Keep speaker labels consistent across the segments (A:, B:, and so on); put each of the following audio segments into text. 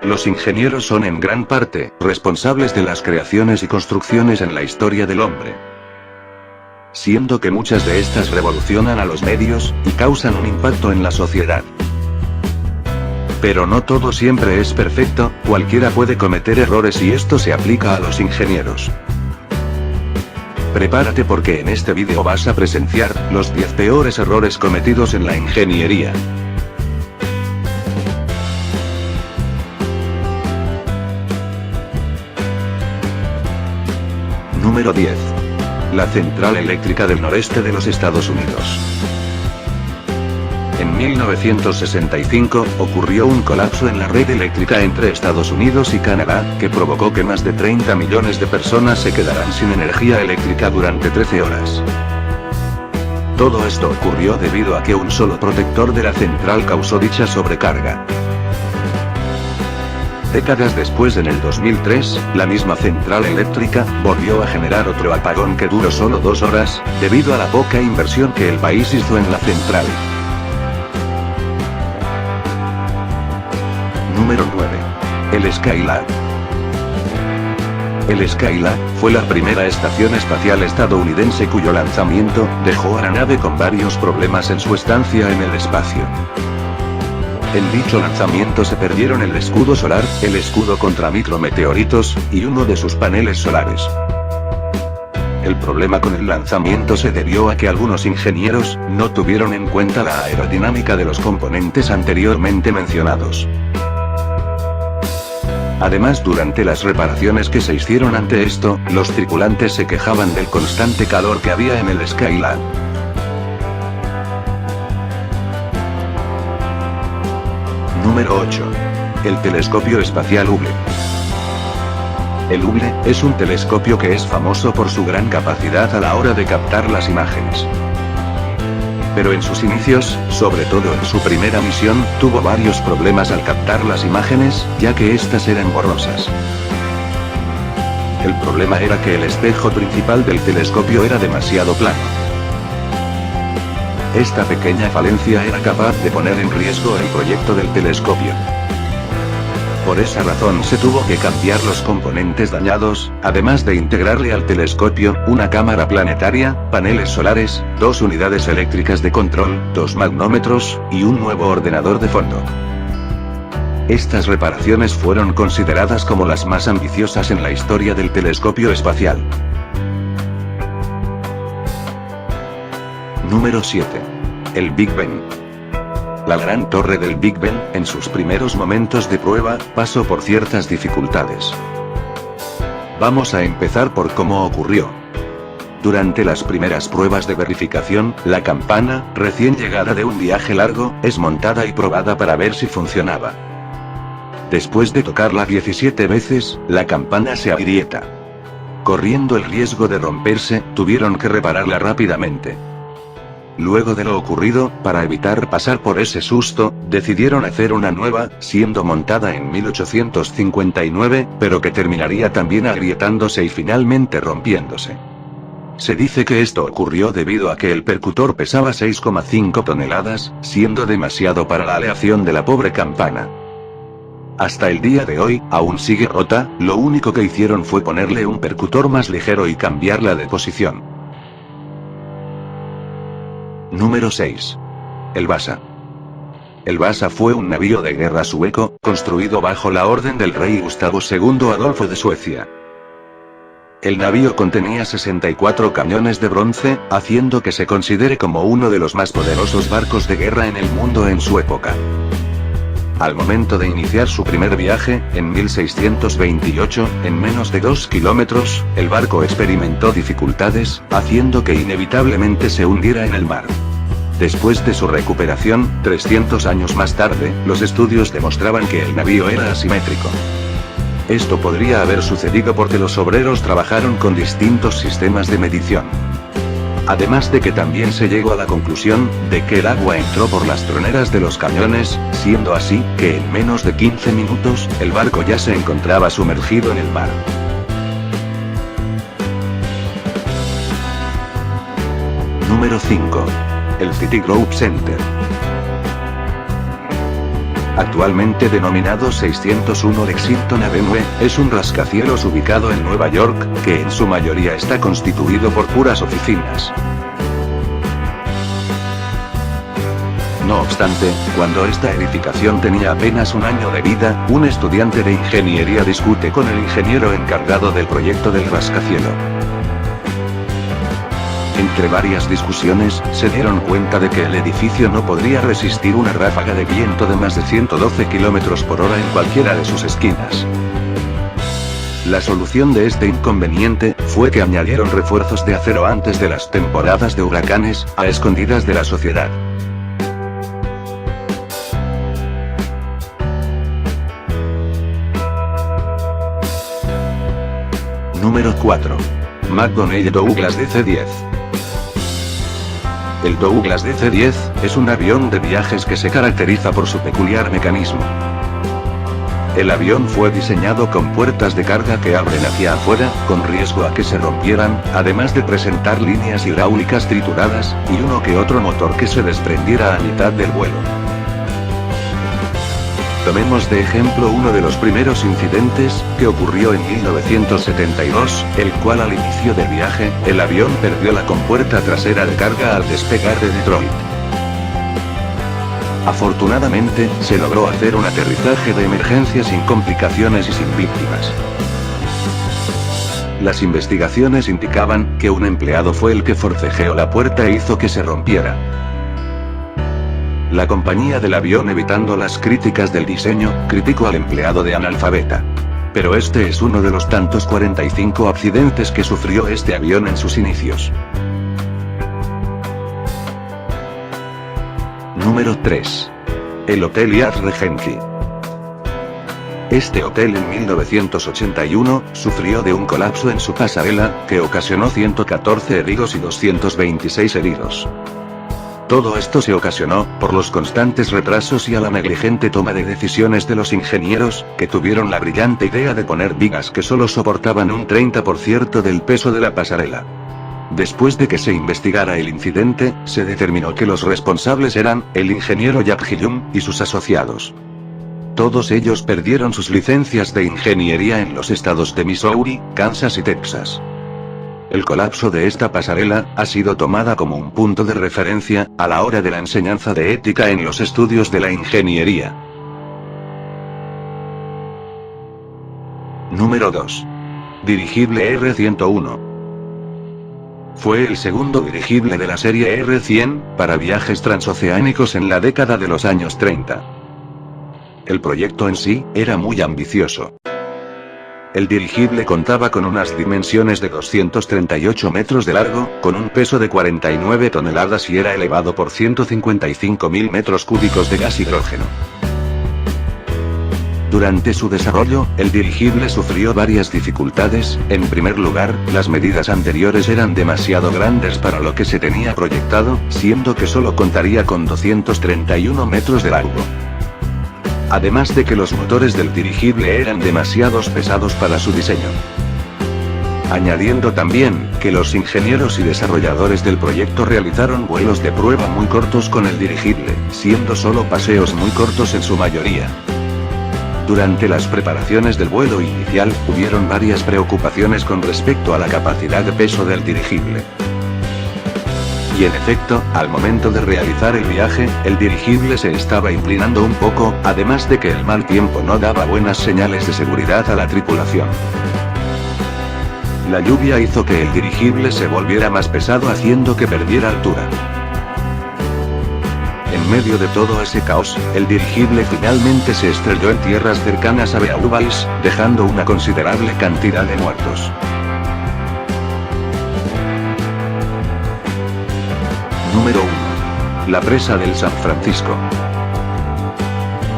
A: Los ingenieros son en gran parte responsables de las creaciones y construcciones en la historia del hombre. Siendo que muchas de estas revolucionan a los medios, y causan un impacto en la sociedad. Pero no todo siempre es perfecto, cualquiera puede cometer errores y esto se aplica a los ingenieros. Prepárate porque en este vídeo vas a presenciar los 10 peores errores cometidos en la ingeniería. Número 10. La central eléctrica del noreste de los Estados Unidos. En 1965, ocurrió un colapso en la red eléctrica entre Estados Unidos y Canadá, que provocó que más de 30 millones de personas se quedaran sin energía eléctrica durante 13 horas. Todo esto ocurrió debido a que un solo protector de la central causó dicha sobrecarga. Décadas después, en el 2003, la misma central eléctrica volvió a generar otro apagón que duró solo 2 horas, debido a la poca inversión que el país hizo en la central. Número 9. El Skylab. El Skylab fue la primera estación espacial estadounidense cuyo lanzamiento dejó a la nave con varios problemas en su estancia en el espacio. En dicho lanzamiento se perdieron el escudo solar, el escudo contra micrometeoritos, y uno de sus paneles solares. El problema con el lanzamiento se debió a que algunos ingenieros no tuvieron en cuenta la aerodinámica de los componentes anteriormente mencionados. Además, durante las reparaciones que se hicieron ante esto, los tripulantes se quejaban del constante calor que había en el Skylab. Número 8. El telescopio espacial Hubble. El Hubble es un telescopio que es famoso por su gran capacidad a la hora de captar las imágenes. Pero en sus inicios, sobre todo en su primera misión, tuvo varios problemas al captar las imágenes, ya que estas eran borrosas. El problema era que el espejo principal del telescopio era demasiado plano. Esta pequeña falencia era capaz de poner en riesgo el proyecto del telescopio. Por esa razón se tuvo que cambiar los componentes dañados, además de integrarle al telescopio una cámara planetaria, paneles solares, 2 unidades eléctricas de control, 2 magnómetros, y un nuevo ordenador de fondo. Estas reparaciones fueron consideradas como las más ambiciosas en la historia del telescopio espacial. Número 7. El Big Ben. La gran torre del Big Ben, en sus primeros momentos de prueba, pasó por ciertas dificultades. Vamos a empezar por cómo ocurrió. Durante las primeras pruebas de verificación, la campana, recién llegada de un viaje largo, es montada y probada para ver si funcionaba. Después de tocarla 17 veces, la campana se agrieta. Corriendo el riesgo de romperse, tuvieron que repararla rápidamente. Luego de lo ocurrido, para evitar pasar por ese susto, decidieron hacer una nueva, siendo montada en 1859, pero que terminaría también agrietándose y finalmente rompiéndose. Se dice que esto ocurrió debido a que el percutor pesaba 6,5 toneladas, siendo demasiado para la aleación de la pobre campana. Hasta el día de hoy, aún sigue rota, lo único que hicieron fue ponerle un percutor más ligero y cambiarla de posición. Número 6. El Vasa. El Vasa fue un navío de guerra sueco, construido bajo la orden del rey Gustavo II Adolfo de Suecia. El navío contenía 64 cañones de bronce, haciendo que se considere como uno de los más poderosos barcos de guerra en el mundo en su época. Al momento de iniciar su primer viaje, en 1628, en menos de 2 kilómetros, el barco experimentó dificultades, haciendo que inevitablemente se hundiera en el mar. Después de su recuperación, 300 años más tarde, los estudios demostraban que el navío era asimétrico. Esto podría haber sucedido porque los obreros trabajaron con distintos sistemas de medición. Además de que también se llegó a la conclusión de que el agua entró por las troneras de los cañones, siendo así que en menos de 15 minutos, el barco ya se encontraba sumergido en el mar. Número 5. El Citigroup Center. Actualmente denominado 601 Lexington Avenue, es un rascacielos ubicado en Nueva York, que en su mayoría está constituido por puras oficinas. No obstante, cuando esta edificación tenía apenas un año de vida, un estudiante de ingeniería discute con el ingeniero encargado del proyecto del rascacielos. Entre varias discusiones, se dieron cuenta de que el edificio no podría resistir una ráfaga de viento de más de 112 km por hora en cualquiera de sus esquinas. La solución de este inconveniente fue que añadieron refuerzos de acero antes de las temporadas de huracanes, a escondidas de la sociedad. Número 4. McDonnell Douglas DC-10. El Douglas DC-10 es un avión de viajes que se caracteriza por su peculiar mecanismo. El avión fue diseñado con puertas de carga que abren hacia afuera, con riesgo a que se rompieran, además de presentar líneas hidráulicas trituradas, y uno que otro motor que se desprendiera a mitad del vuelo. Tomemos de ejemplo uno de los primeros incidentes, que ocurrió en 1972, el cual al inicio del viaje, el avión perdió la compuerta trasera de carga al despegar de Detroit. Afortunadamente, se logró hacer un aterrizaje de emergencia sin complicaciones y sin víctimas. Las investigaciones indicaban que un empleado fue el que forcejeó la puerta e hizo que se rompiera. La compañía del avión, evitando las críticas del diseño, criticó al empleado de analfabeta. Pero este es uno de los tantos 45 accidentes que sufrió este avión en sus inicios. Número 3. El Hotel Yad Regency. Este hotel en 1981, sufrió de un colapso en su pasarela, que ocasionó 114 heridos y 226 heridos. Todo esto se ocasionó por los constantes retrasos y a la negligente toma de decisiones de los ingenieros, que tuvieron la brillante idea de poner vigas que solo soportaban un 30% del peso de la pasarela. Después de que se investigara el incidente, se determinó que los responsables eran el ingeniero Jack Gillum y sus asociados. Todos ellos perdieron sus licencias de ingeniería en los estados de Missouri, Kansas y Texas. El colapso de esta pasarela ha sido tomada como un punto de referencia a la hora de la enseñanza de ética en los estudios de la ingeniería. Número 2. Dirigible R-101. Fue el segundo dirigible de la serie R-100 para viajes transoceánicos en la década de los años 30. El proyecto en sí era muy ambicioso. El dirigible contaba con unas dimensiones de 238 metros de largo, con un peso de 49 toneladas y era elevado por 155.000 metros cúbicos de gas hidrógeno. Durante su desarrollo, el dirigible sufrió varias dificultades. En primer lugar, las medidas anteriores eran demasiado grandes para lo que se tenía proyectado, siendo que solo contaría con 231 metros de largo. Además de que los motores del dirigible eran demasiado pesados para su diseño. Añadiendo también, que los ingenieros y desarrolladores del proyecto realizaron vuelos de prueba muy cortos con el dirigible, siendo solo paseos muy cortos en su mayoría. Durante las preparaciones del vuelo inicial, hubieron varias preocupaciones con respecto a la capacidad de peso del dirigible. Y en efecto, al momento de realizar el viaje, el dirigible se estaba inclinando un poco, además de que el mal tiempo no daba buenas señales de seguridad a la tripulación. La lluvia hizo que el dirigible se volviera más pesado, haciendo que perdiera altura. En medio de todo ese caos, el dirigible finalmente se estrelló en tierras cercanas a Beauvais, dejando una considerable cantidad de muertos. Número 1. La presa del San Francisco.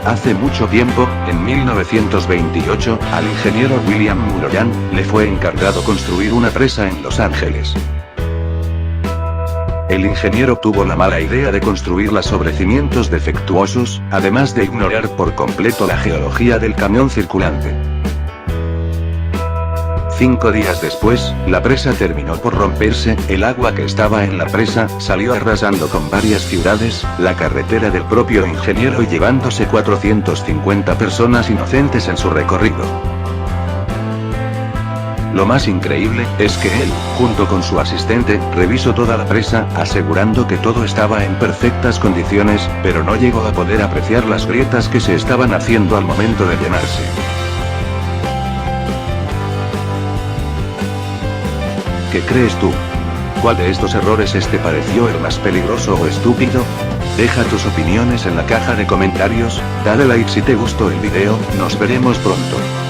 A: Hace mucho tiempo, en 1928, al ingeniero William Mulholland le fue encargado construir una presa en Los Ángeles. El ingeniero tuvo la mala idea de construirla sobre cimientos defectuosos, además de ignorar por completo la geología del cañón circulante. 5 días después, la presa terminó por romperse, el agua que estaba en la presa, salió arrasando con varias ciudades, la carretera del propio ingeniero y llevándose 450 personas inocentes en su recorrido. Lo más increíble, es que él, junto con su asistente, revisó toda la presa, asegurando que todo estaba en perfectas condiciones, pero no llegó a poder apreciar las grietas que se estaban haciendo al momento de llenarse. ¿Qué crees tú? ¿Cuál de estos errores te pareció el más peligroso o estúpido? Deja tus opiniones en la caja de comentarios, dale like si te gustó el video, nos veremos pronto.